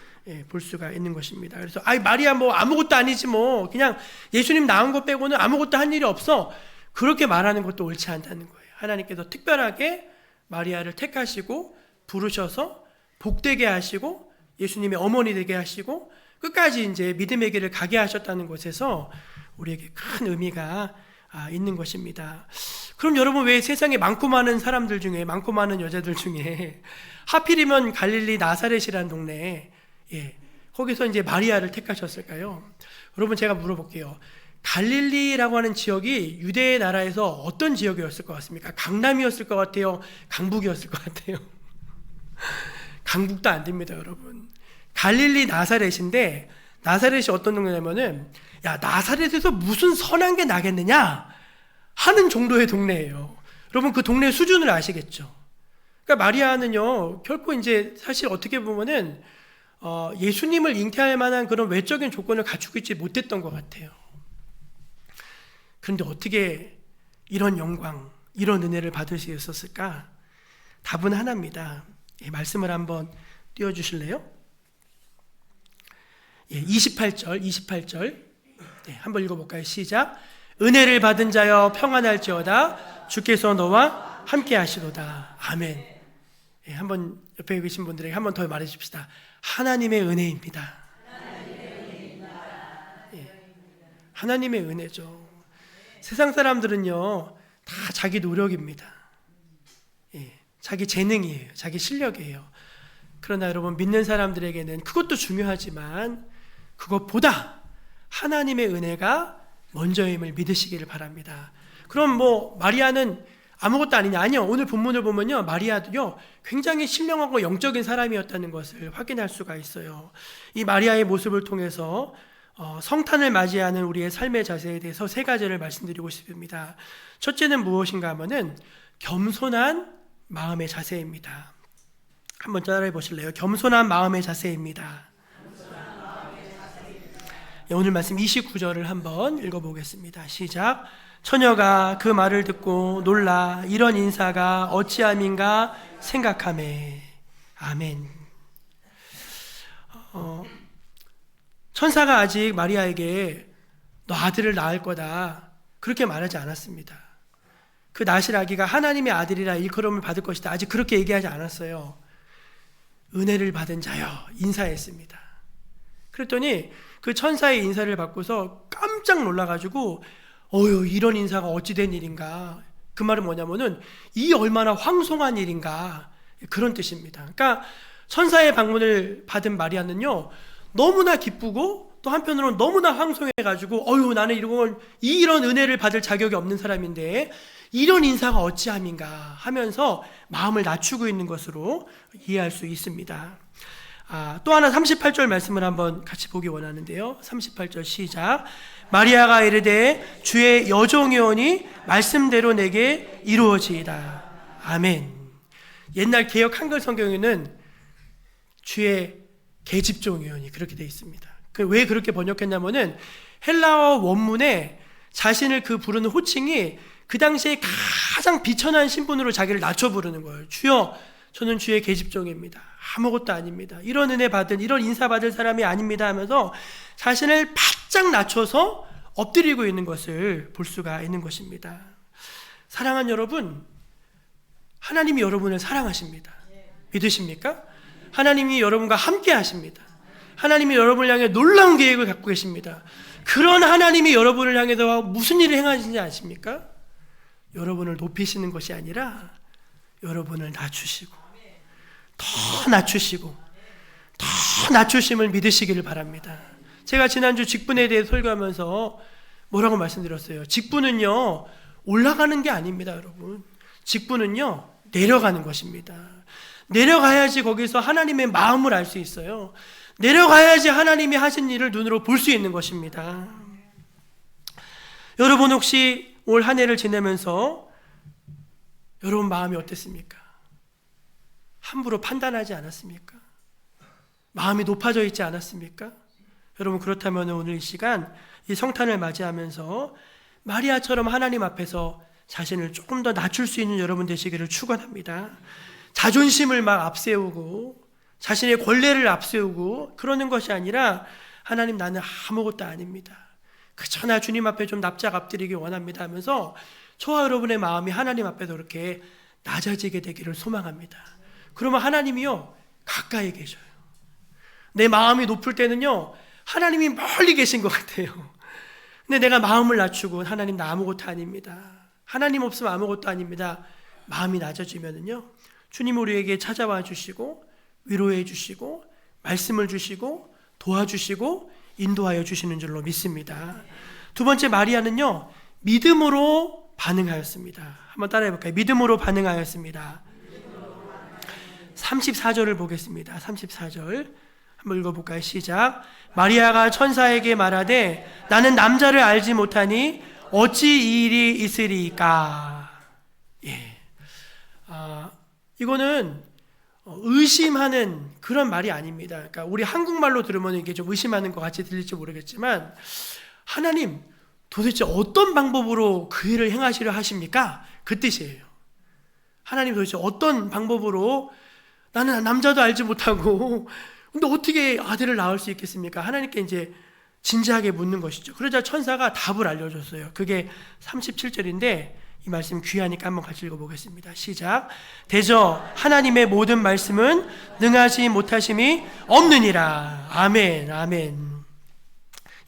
볼 수가 있는 것입니다. 그래서 마리아 뭐 아무것도 아니지 뭐 그냥 예수님 낳은 것 빼고는 아무것도 한 일이 없어. 그렇게 말하는 것도 옳지 않다는 거예요. 하나님께서 특별하게 마리아를 택하시고 부르셔서 복되게 하시고 예수님의 어머니 되게 하시고 끝까지 이제 믿음의 길을 가게 하셨다는 것에서 우리에게 큰 의미가 있는 것입니다. 그럼 여러분, 왜 세상에 많고 많은 사람들 중에, 많고 많은 여자들 중에 하필이면 갈릴리 나사렛이라는 동네에 거기서 이제 마리아를 택하셨을까요? 여러분, 제가 물어볼게요. 갈릴리라고 하는 지역이 유대 나라에서 어떤 지역이었을 것 같습니까? 강남이었을 것 같아요? 강북이었을 것 같아요? 강북도 안 됩니다, 여러분. 갈릴리 나사렛인데, 나사렛이 어떤 동네냐면은, 야, 나사렛에서 무슨 선한 게 나겠느냐 하는 정도의 동네예요. 여러분, 그 동네 수준을 아시겠죠? 그러니까 마리아는요, 결코 이제 사실 어떻게 보면은 예수님을 잉태할 만한 그런 외적인 조건을 갖추고 있지 못했던 것 같아요. 그런데 어떻게 이런 영광, 이런 은혜를 받을 수 있었을까? 답은 하나입니다. 말씀을 한번 띄워주실래요? 28절 한번 읽어볼까요? 시작. 은혜를 받은 자여 평안할지어다 주께서 너와 함께 하시도다. 아멘. 한번 옆에 계신 분들에게 한번 더 말해 줍시다. 하나님의 은혜입니다. 하나님의 은혜죠. 세상 사람들은요, 다 자기 노력입니다. 자기 재능이에요. 자기 실력이에요. 그러나 여러분, 믿는 사람들에게는 그것도 중요하지만 그것보다 하나님의 은혜가 먼저임을 믿으시기를 바랍니다. 그럼 마리아는 아무것도 아니냐? 아니요. 오늘 본문을 보면요, 마리아도요 굉장히 신령하고 영적인 사람이었다는 것을 확인할 수가 있어요. 이 마리아의 모습을 통해서 성탄을 맞이하는 우리의 삶의 자세에 대해서 세 가지를 말씀드리고 싶습니다. 첫째는 무엇인가 하면은 겸손한 마음의 자세입니다. 한번 따라해 보실래요? 겸손한 마음의 자세입니다. 오늘 말씀 29절을 한번 읽어보겠습니다. 시작. 처녀가 그 말을 듣고 놀라 이런 인사가 어찌함인가 생각하매. 아멘. 천사가 아직 마리아에게 너 아들을 낳을 거다 그렇게 말하지 않았습니다. 그 나실 아기가 하나님의 아들이라 일컬음을 받을 것이다 아직 그렇게 얘기하지 않았어요. 은혜를 받은 자여 인사했습니다. 그랬더니 그 천사의 인사를 받고서 깜짝 놀라가지고 이런 인사가 어찌 된 일인가. 그 말은 뭐냐면은 이 얼마나 황송한 일인가, 그런 뜻입니다. 그러니까 천사의 방문을 받은 마리아는요 너무나 기쁘고 또 한편으로는 너무나 황송해가지고 나는 이런 은혜를 받을 자격이 없는 사람인데 이런 인사가 어찌함인가 하면서 마음을 낮추고 있는 것으로 이해할 수 있습니다. 또 하나 38절 말씀을 한번 같이 보기 원하는데요. 38절 시작. 마리아가 이르되 주의 여종이오니 말씀대로 내게 이루어지이다. 아멘. 옛날 개역 한글 성경에는 주의 계집종이오니 그렇게 되어 있습니다. 왜 그렇게 번역했냐면은 헬라어 원문에 자신을 부르는 호칭이 그 당시에 가장 비천한 신분으로 자기를 낮춰 부르는 거예요. 주여, 저는 주의 계집종입니다. 아무것도 아닙니다. 이런 은혜 받은, 이런 인사 받을 사람이 아닙니다 하면서 자신을 바짝 낮춰서 엎드리고 있는 것을 볼 수가 있는 것입니다. 사랑하는 여러분, 하나님이 여러분을 사랑하십니다. 믿으십니까? 하나님이 여러분과 함께 하십니다. 하나님이 여러분을 향해 놀라운 계획을 갖고 계십니다. 그런 하나님이 여러분을 향해서 무슨 일을 행하시는지 아십니까? 여러분을 높이시는 것이 아니라 여러분을 낮추시고 더 낮추시고 더 낮추심을 믿으시기를 바랍니다. 제가 지난주 직분에 대해 설교하면서 뭐라고 말씀드렸어요? 직분은요 올라가는 게 아닙니다. 여러분, 직분은요 내려가는 것입니다. 내려가야지 거기서 하나님의 마음을 알 수 있어요. 내려가야지 하나님이 하신 일을 눈으로 볼 수 있는 것입니다. 여러분, 혹시 올 한 해를 지내면서 여러분 마음이 어땠습니까? 함부로 판단하지 않았습니까? 마음이 높아져 있지 않았습니까? 여러분, 그렇다면 오늘 이 시간 이 성탄을 맞이하면서 마리아처럼 하나님 앞에서 자신을 조금 더 낮출 수 있는 여러분 되시기를 축원합니다. 자존심을 막 앞세우고 자신의 권례를 앞세우고 그러는 것이 아니라 하나님, 나는 아무것도 아닙니다. 그저나 주님 앞에 좀 납작 엎드리기 원합니다 하면서 저와 여러분의 마음이 하나님 앞에서 그렇게 낮아지게 되기를 소망합니다. 그러면 하나님이요 가까이 계셔요. 내 마음이 높을 때는요 하나님이 멀리 계신 것 같아요. 근데 내가 마음을 낮추고 하나님 나 아무것도 아닙니다, 하나님 없으면 아무것도 아닙니다, 마음이 낮아지면은요 주님 우리에게 찾아와 주시고 위로해 주시고 말씀을 주시고 도와주시고 인도하여 주시는 줄로 믿습니다. 두 번째, 마리아는요 믿음으로 반응하였습니다. 한번 따라해 볼까요? 믿음으로 반응하였습니다. 34절을 보겠습니다. 34절 한번 읽어볼까요? 시작. 마리아가 천사에게 말하되 나는 남자를 알지 못하니 어찌 이 일이 있으리까. 이거는 의심하는 그런 말이 아닙니다. 그러니까 우리 한국말로 들으면 이게 좀 의심하는 것 같이 들릴지 모르겠지만, 하나님 도대체 어떤 방법으로 그 일을 행하시려 하십니까? 그 뜻이에요. 하나님 도대체 어떤 방법으로, 나는 남자도 알지 못하고 근데 어떻게 아들을 낳을 수 있겠습니까? 하나님께 이제 진지하게 묻는 것이죠. 그러자 천사가 답을 알려줬어요. 그게 37절인데 이 말씀 귀하니까 한번 같이 읽어보겠습니다. 시작. 대저 하나님의 모든 말씀은 능하지 못하심이 없느니라. 아멘, 아멘.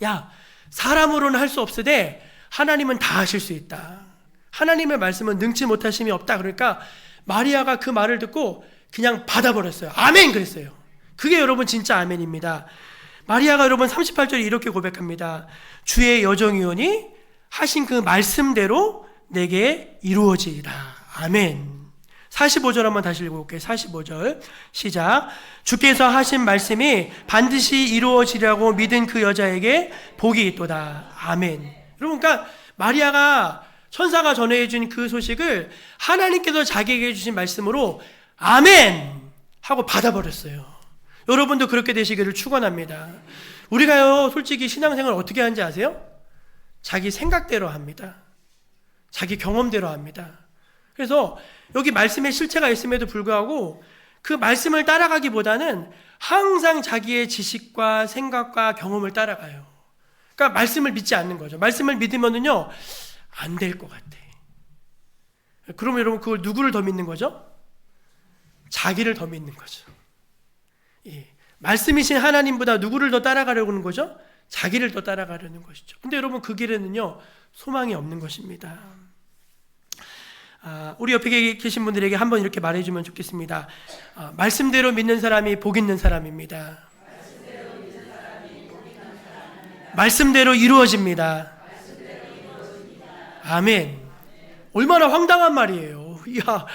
야, 사람으로는 할 수 없으되 하나님은 다 하실 수 있다. 하나님의 말씀은 능치 못하심이 없다. 그러니까 마리아가 그 말을 듣고 그냥 받아버렸어요. 아멘 그랬어요. 그게 여러분 진짜 아멘입니다. 마리아가 여러분 38절에 이렇게 고백합니다. 주의 여정이오니 하신 그 말씀대로 내게 이루어지리라. 아멘. 45절 한번 다시 읽어볼게요. 45절 시작. 주께서 하신 말씀이 반드시 이루어지려고 믿은 그 여자에게 복이 있도다. 아멘. 여러분, 그러니까 마리아가 천사가 전해준 그 소식을 하나님께서 자기에게 주신 말씀으로 아멘 하고 받아버렸어요. 여러분도 그렇게 되시기를 축원합니다. 우리가요 솔직히 신앙생활 어떻게 하는지 아세요? 자기 생각대로 합니다. 자기 경험대로 합니다. 그래서 여기 말씀에 실체가 있음에도 불구하고 그 말씀을 따라가기보다는 항상 자기의 지식과 생각과 경험을 따라가요. 그러니까 말씀을 믿지 않는 거죠. 말씀을 믿으면은요 안 될 것 같아. 그러면 여러분 그걸 누구를 더 믿는 거죠? 자기를 더 믿는 거죠. 말씀이신 하나님보다 누구를 더 따라가려고 하는 거죠? 자기를 더 따라가려는 것이죠. 근데 여러분 그 길에는요 소망이 없는 것입니다. 우리 옆에 계신 분들에게 한번 이렇게 말해주면 좋겠습니다. 말씀대로 믿는 사람이 복 있는 사람입니다. 말씀대로 이루어집니다. 아멘. 얼마나 황당한 말이에요. 야,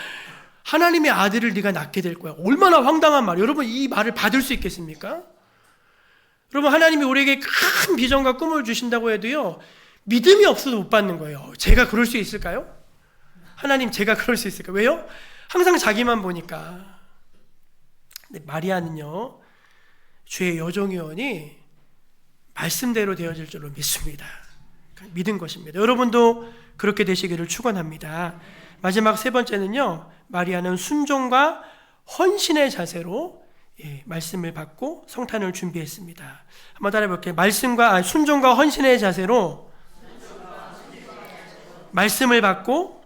하나님의 아들을 네가 낳게 될 거야. 얼마나 황당한 말이에요. 여러분 이 말을 받을 수 있겠습니까? 여러분 하나님이 우리에게 큰 비전과 꿈을 주신다고 해도요 믿음이 없어서 못 받는 거예요. 제가 그럴 수 있을까요? 하나님 제가 그럴 수 있을까요? 왜요? 항상 자기만 보니까. 근데 마리아는요 주의 여종이오니 말씀대로 되어질 줄로 믿습니다. 그러니까 믿은 것입니다. 여러분도 그렇게 되시기를 축원합니다. 마지막 세 번째는요 마리아는 순종과 헌신의 자세로 말씀을 받고 성탄을 준비했습니다. 한번 따라해볼게요. 순종과 헌신의 자세로 말씀을 받고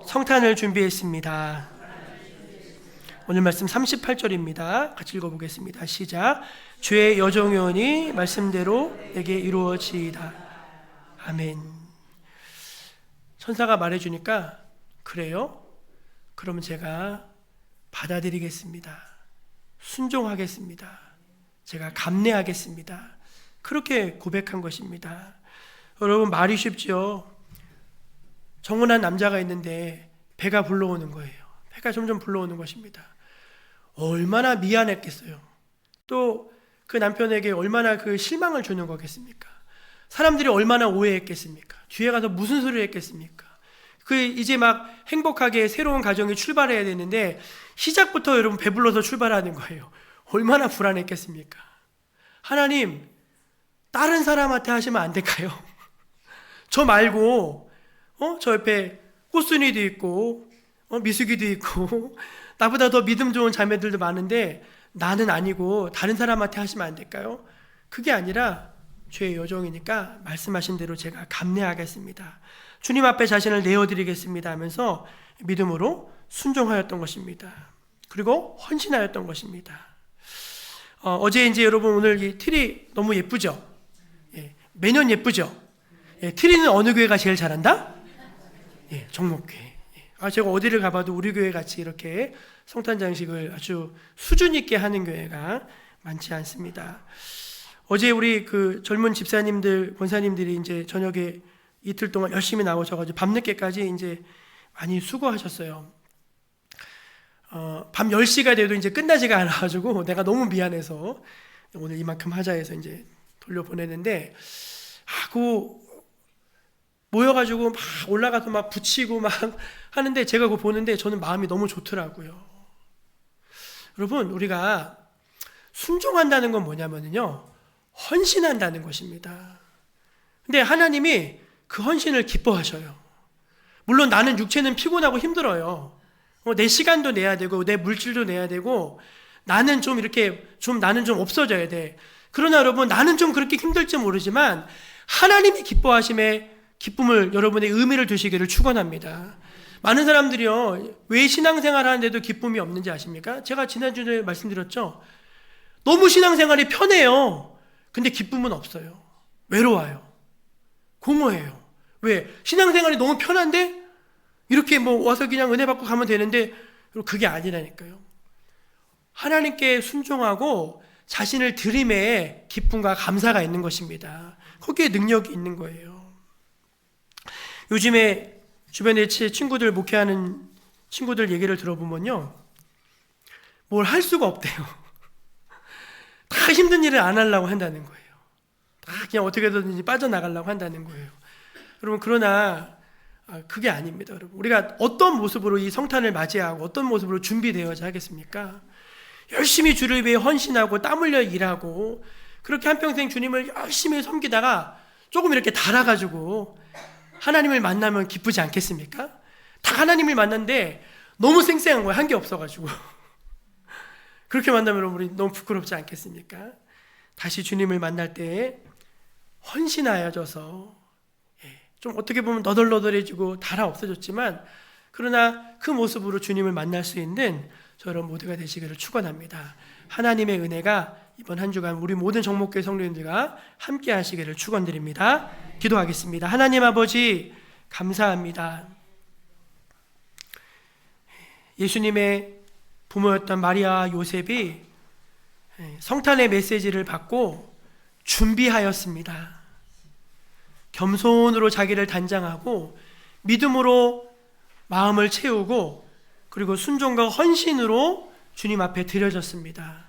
성탄을 준비했습니다. 오늘 말씀 38절입니다. 같이 읽어보겠습니다. 시작. 주의 여종이오니 말씀대로 내게 이루어지이다. 아멘. 천사가 말해주니까 그래요? 그러면 제가 받아들이겠습니다. 순종하겠습니다. 제가 감내하겠습니다. 그렇게 고백한 것입니다. 여러분 말이 쉽죠? 정혼한 남자가 있는데 배가 불러오는 거예요. 배가 점점 불러오는 것입니다. 얼마나 미안했겠어요. 또 그 남편에게 얼마나 그 실망을 주는 거겠습니까? 사람들이 얼마나 오해했겠습니까? 뒤에 가서 무슨 소리를 했겠습니까? 이제 막 행복하게 새로운 가정이 출발해야 되는데 시작부터 여러분 배불러서 출발하는 거예요. 얼마나 불안했겠습니까? 하나님, 다른 사람한테 하시면 안 될까요? 저 말고 저 옆에 꽃순이도 있고 미숙이도 있고 나보다 더 믿음 좋은 자매들도 많은데 나는 아니고 다른 사람한테 하시면 안 될까요? 그게 아니라 죄의 여종이니까 말씀하신 대로 제가 감내하겠습니다. 주님 앞에 자신을 내어드리겠습니다 하면서 믿음으로 순종하였던 것입니다. 그리고 헌신하였던 것입니다. 어제 이제 여러분 오늘 이 트리 너무 예쁘죠? 예, 매년 예쁘죠? 예, 트리는 어느 교회가 제일 잘한다? 예, 정목교회. 제가 어디를 가봐도 우리 교회 같이 이렇게 성탄 장식을 아주 수준 있게 하는 교회가 많지 않습니다. 어제 우리 그 젊은 집사님들, 권사님들이 이제 저녁에 이틀 동안 열심히 나오셔가지고 밤늦게까지 이제 많이 수고하셨어요. 밤 10시가 돼도 이제 끝나지가 않아가지고 내가 너무 미안해서 오늘 이만큼 하자 해서 이제 돌려보내는데, 모여가지고 막 올라가서 막 붙이고 막 하는데 제가 그거 보는데 저는 마음이 너무 좋더라고요. 여러분, 우리가 순종한다는 건 뭐냐면요, 헌신한다는 것입니다. 근데 하나님이 그 헌신을 기뻐하셔요. 물론 나는 육체는 피곤하고 힘들어요. 내 시간도 내야 되고 내 물질도 내야 되고 나는 좀 이렇게 나는 좀 없어져야 돼. 그러나 여러분, 나는 좀 그렇게 힘들지 모르지만 하나님이 기뻐하심에 기쁨을, 여러분의 의미를 두시기를 축원합니다. 많은 사람들이요, 왜 신앙생활 하는데도 기쁨이 없는지 아십니까? 제가 지난주에 말씀드렸죠. 너무 신앙생활이 편해요. 근데 기쁨은 없어요. 외로워요. 공허해요. 왜? 신앙생활이 너무 편한데 이렇게 와서 그냥 은혜 받고 가면 되는데 그게 아니라니까요. 하나님께 순종하고 자신을 드림에 기쁨과 감사가 있는 것입니다. 거기에 능력이 있는 거예요. 요즘에 주변에 제 친구들, 목회하는 친구들 얘기를 들어보면요, 뭘 할 수가 없대요. 다 힘든 일을 안 하려고 한다는 거예요. 다 그냥 어떻게든지 빠져나가려고 한다는 거예요. 여러분, 그러나 그게 아닙니다. 여러분, 우리가 어떤 모습으로 이 성탄을 맞이하고 어떤 모습으로 준비되어야 하겠습니까? 열심히 주를 위해 헌신하고 땀 흘려 일하고 그렇게 한평생 주님을 열심히 섬기다가 조금 이렇게 달아가지고 하나님을 만나면 기쁘지 않겠습니까? 다 하나님을 만났는데 너무 쌩쌩한 거예요. 한 게 없어가지고. 그렇게 만나면 우리 너무 부끄럽지 않겠습니까? 다시 주님을 만날 때 헌신하여져서 좀 어떻게 보면 너덜너덜해지고 달아 없어졌지만, 그러나 그 모습으로 주님을 만날 수 있는 저런 모두가 되시기를 축원합니다. 하나님의 은혜가 이번 한 주간 우리 모든 정목교회 성도님들과 함께 하시기를 축원드립니다. 기도하겠습니다. 하나님 아버지, 감사합니다. 예수님의 부모였던 마리아와 요셉이 성탄의 메시지를 받고 준비하였습니다. 겸손으로 자기를 단장하고 믿음으로 마음을 채우고 그리고 순종과 헌신으로 주님 앞에 드려졌습니다.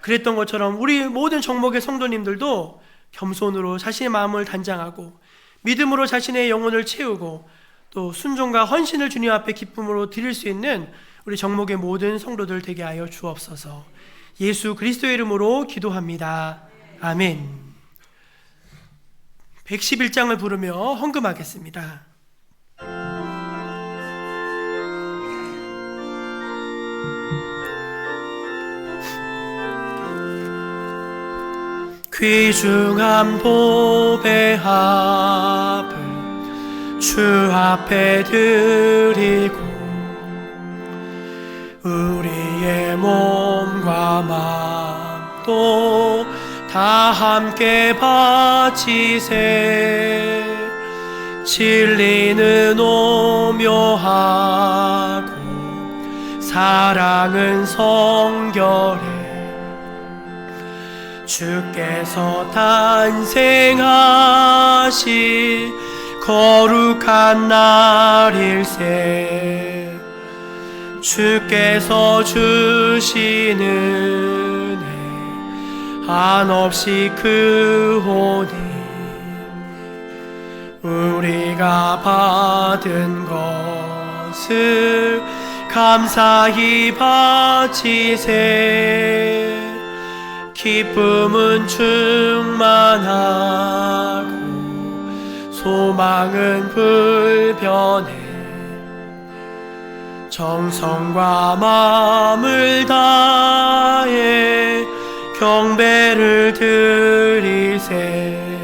그랬던 것처럼 우리 모든 정목의 성도님들도 겸손으로 자신의 마음을 단장하고 믿음으로 자신의 영혼을 채우고 또 순종과 헌신을 주님 앞에 기쁨으로 드릴 수 있는 우리 정목의 모든 성도들 되게 하여 주옵소서. 예수 그리스도의 이름으로 기도합니다. 아멘. 111장을 부르며 헌금하겠습니다. 귀중한 보배 합을 주 앞에 드리고 우리의 몸과 마음도 다 함께 바치세. 진리는 오묘하고 사랑은 성결해. 주께서 탄생하신 거룩한 날일세. 주께서 주시는 은혜 한없이 크오니 우리가 받은 것을 감사히 바치세. 기쁨은 충만하고 소망은 불변해. 정성과 마음을 다해 경배를 드리세.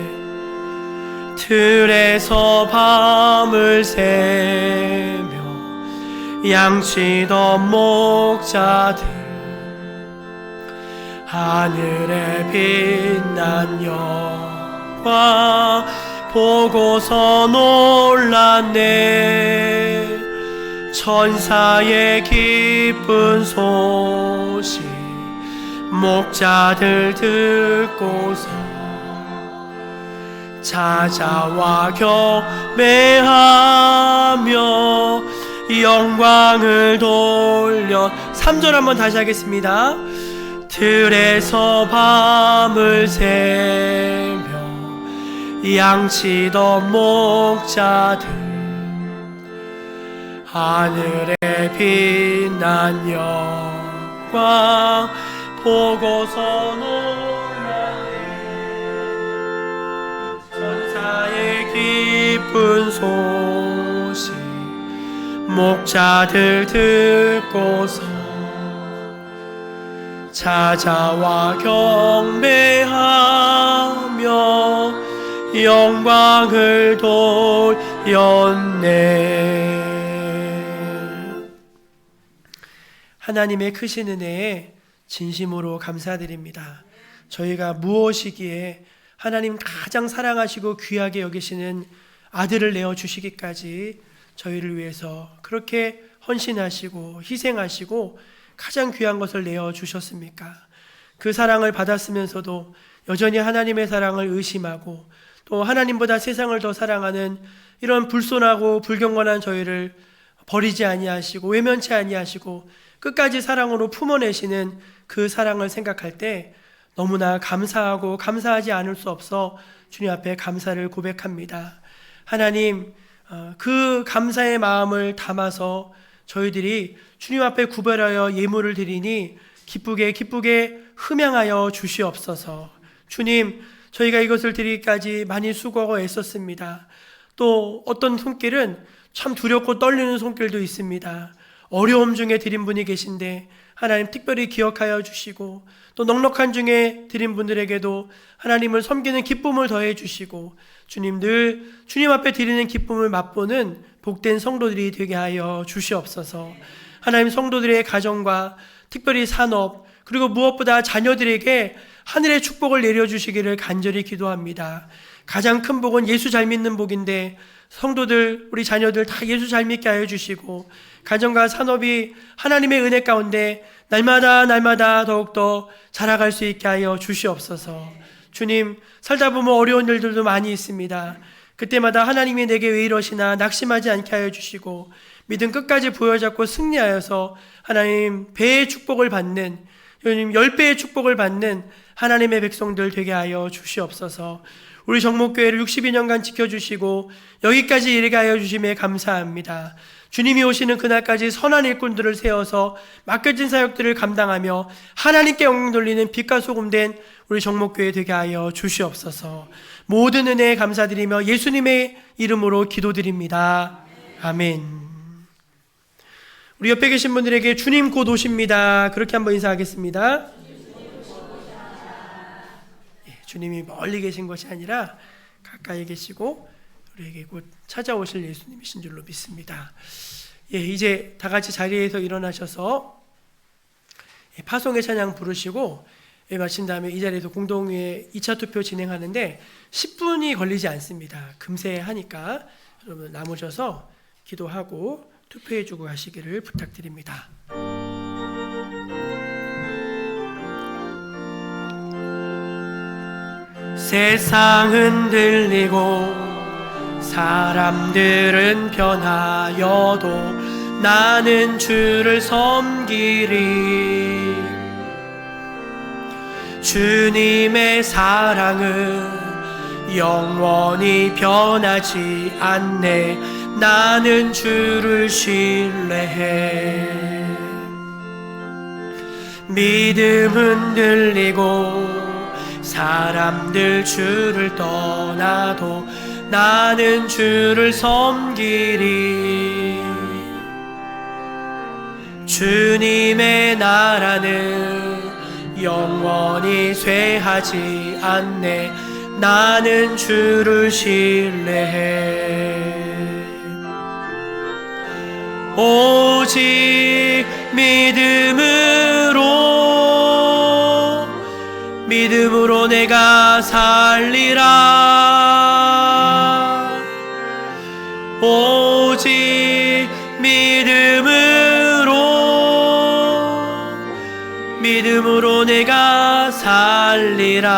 들에서 밤을 새며 양치던 목자들, 하늘에 빛난 영광 보고서 놀랐네. 천사의 기쁜 소식 목자들 듣고서 찾아와 경배하며 영광을 돌려. 3절 한번 다시 하겠습니다. 들에서 밤을 새며 양치던 목자들, 하늘에 빛난 영광 보고서 놀라네. 천사의 기쁜 소식 목자들 듣고서 찾아와 경배하며 영광을 돌렸네. 하나님의 크신 은혜에 진심으로 감사드립니다. 저희가 무엇이기에 하나님 가장 사랑하시고 귀하게 여기시는 아들을 내어주시기까지 저희를 위해서 그렇게 헌신하시고 희생하시고 가장 귀한 것을 내어주셨습니까? 그 사랑을 받았으면서도 여전히 하나님의 사랑을 의심하고 또 하나님보다 세상을 더 사랑하는 이런 불손하고 불경건한 저희를 버리지 아니하시고 외면치 아니하시고 끝까지 사랑으로 품어내시는 그 사랑을 생각할 때 너무나 감사하고 감사하지 않을 수 없어 주님 앞에 감사를 고백합니다. 하나님, 그 감사의 마음을 담아서 저희들이 주님 앞에 구별하여 예물을 드리니 기쁘게 흠양하여 주시옵소서. 주님, 저희가 이것을 드리기까지 많이 수고하고 애썼습니다. 또 어떤 손길은 참 두렵고 떨리는 손길도 있습니다. 어려움 중에 드린 분이 계신데 하나님 특별히 기억하여 주시고 또 넉넉한 중에 드린 분들에게도 하나님을 섬기는 기쁨을 더해 주시고 주님 늘 주님 앞에 드리는 기쁨을 맛보는 복된 성도들이 되게 하여 주시옵소서. 하나님, 성도들의 가정과 특별히 산업 그리고 무엇보다 자녀들에게 하늘의 축복을 내려주시기를 간절히 기도합니다. 가장 큰 복은 예수 잘 믿는 복인데 성도들, 우리 자녀들 다 예수 잘 믿게 하여 주시고 가정과 산업이 하나님의 은혜 가운데 날마다 더욱더 자라갈 수 있게 하여 주시옵소서. 주님, 살다 보면 어려운 일들도 많이 있습니다. 그때마다 하나님이 내게 왜 이러시나 낙심하지 않게 하여 주시고 믿음 끝까지 부여잡고 승리하여서 하나님 배의 축복을 받는, 주님 10배의 축복을 받는 하나님의 백성들 되게 하여 주시옵소서. 우리 정목교회를 62년간 지켜주시고 여기까지 이르게 하여 주심에 감사합니다. 주님이 오시는 그날까지 선한 일꾼들을 세워서 맡겨진 사역들을 감당하며 하나님께 영광 돌리는 빛과 소금된 우리 정목교회 되게 하여 주시옵소서. 모든 은혜에 감사드리며 예수님의 이름으로 기도드립니다. 아멘. 우리 옆에 계신 분들에게 주님 곧 오십니다. 그렇게 한번 인사하겠습니다. 주님이 멀리 계신 것이 아니라 가까이 계시고 우리에게 곧 찾아오실 예수님이신 줄로 믿습니다. 이제 다 같이 자리에서 일어나셔서 파송의 찬양 부르시고 마친 다음에 이 자리에서 공동회의 2차 투표 진행하는데 10분이 걸리지 않습니다. 금세 하니까 여러분 남으셔서 기도하고 투표해주고 가시기를 부탁드립니다. 세상 흔들리고 사람들은 변하여도 나는 주를 섬기리. 주님의 사랑은 영원히 변하지 않네. 나는 주를 신뢰해. 믿음 흔들리고 사람들 주를 떠나도 나는 주를 섬기리. 주님의 나라는 영원히 쇠하지 않네. 나는 주를 신뢰해. 오직 믿음으로 내가 살리라. 오직 믿음으로 내가 살리라.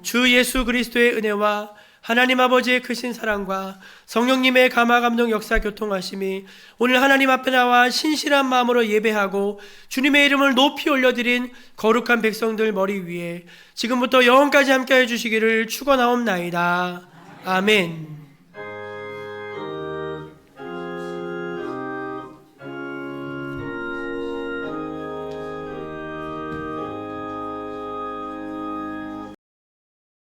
주 예수 그리스도의 은혜와 하나님 아버지의 크신 사랑과 성령님의 감화 감동 역사 교통하심이 오늘 하나님 앞에 나와 신실한 마음으로 예배하고 주님의 이름을 높이 올려드린 거룩한 백성들 머리 위에 지금부터 영원까지 함께해 주시기를 축원하옵나이다. 아멘.